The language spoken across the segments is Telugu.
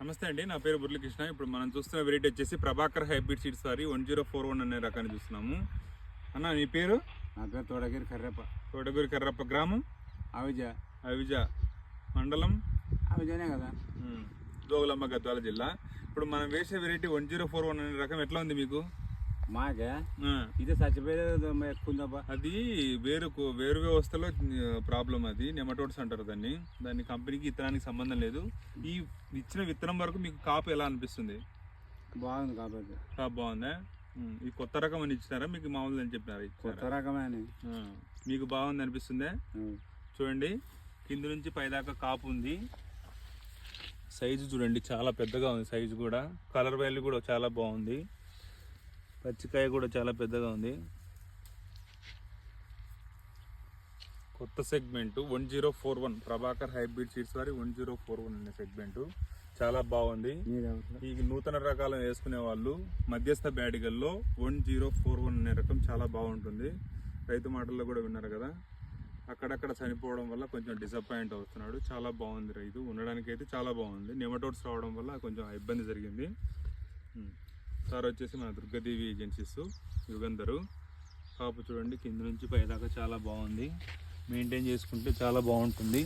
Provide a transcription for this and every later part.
నమస్తే అండి, నా పేరు మురళీకృష్ణ. ఇప్పుడు మనం చూస్తున్న వెరైటీ వచ్చేసి ప్రభాకర్ హైబ్రిడ్ సీడ్స్ వారి 1041 అనే రకాన్ని చూస్తున్నాము. అన్న నీ పేరు? నా పేరు తోటగిరి కర్రప్ప. తోటగిరి కర్రప్ప. గ్రామం? అవిజ. మండలం అవిజనే కదా, జోగులమ్మ, గద్వాల జిల్లా. ఇప్పుడు మనం వేసే వెరైటీ 1041 అనే రకం ఎట్లా ఉంది మీకు? మాకే ఇది చచ్చిపోయేది ఎక్కువ ఉందబ్బా. అది వేరు వ్యవస్థలో ప్రాబ్లం. అది నెమటోడ్స్ అంటారు దాన్ని కంపెనీకి విత్తనానికి సంబంధం లేదు. ఈ ఇచ్చిన విత్తనం వరకు మీకు కాపు ఎలా అనిపిస్తుంది? బాగుంది కాబట్టి. కాపు బాగుందా? ఈ కొత్త రకం అని ఇచ్చినారా మీకు మామూలు అని చెప్పినారా? కొత్త రకమే అని మీకు బాగుంది అనిపిస్తుందా? చూడండి, కింద నుంచి పైదాకా కాపు ఉంది. సైజు చూడండి, చాలా పెద్దగా ఉంది సైజు కూడా. కలర్ వాల్యూ కూడా చాలా బాగుంది. పచ్చికాయ కూడా చాలా పెద్దగా ఉంది. కొత్త సెగ్మెంటు 1041 ప్రభాకర్ హైబ్రిడ్ సీడ్స్ వారి 1041 అనే సెగ్మెంటు చాలా బాగుంది. ఈ నూతన రకాలు వేసుకునే వాళ్ళు మధ్యస్థ బ్యాడిగల్లో 1041 అనే రకం చాలా బాగుంటుంది. రైతు మాటల్లో కూడా విన్నారు కదా. అక్కడక్కడ చనిపోవడం వల్ల కొంచెం డిసప్పాయింట్ అవుతున్నాడు. చాలా బాగుంది రైతు ఉండడానికి అయితే చాలా బాగుంది. నెమటోడ్స్ రావడం వల్ల కొంచెం ఇబ్బంది జరిగింది. సార్ వచ్చేసి మన దుర్గాదేవి ఏజెన్సీస్ యుగంధరు. కాపు చూడండి, కింద నుంచి పైదాకా చాలా బాగుంది. మెయింటైన్ చేసుకుంటే చాలా బాగుంటుంది.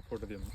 ఫోటో తీయమ్మా.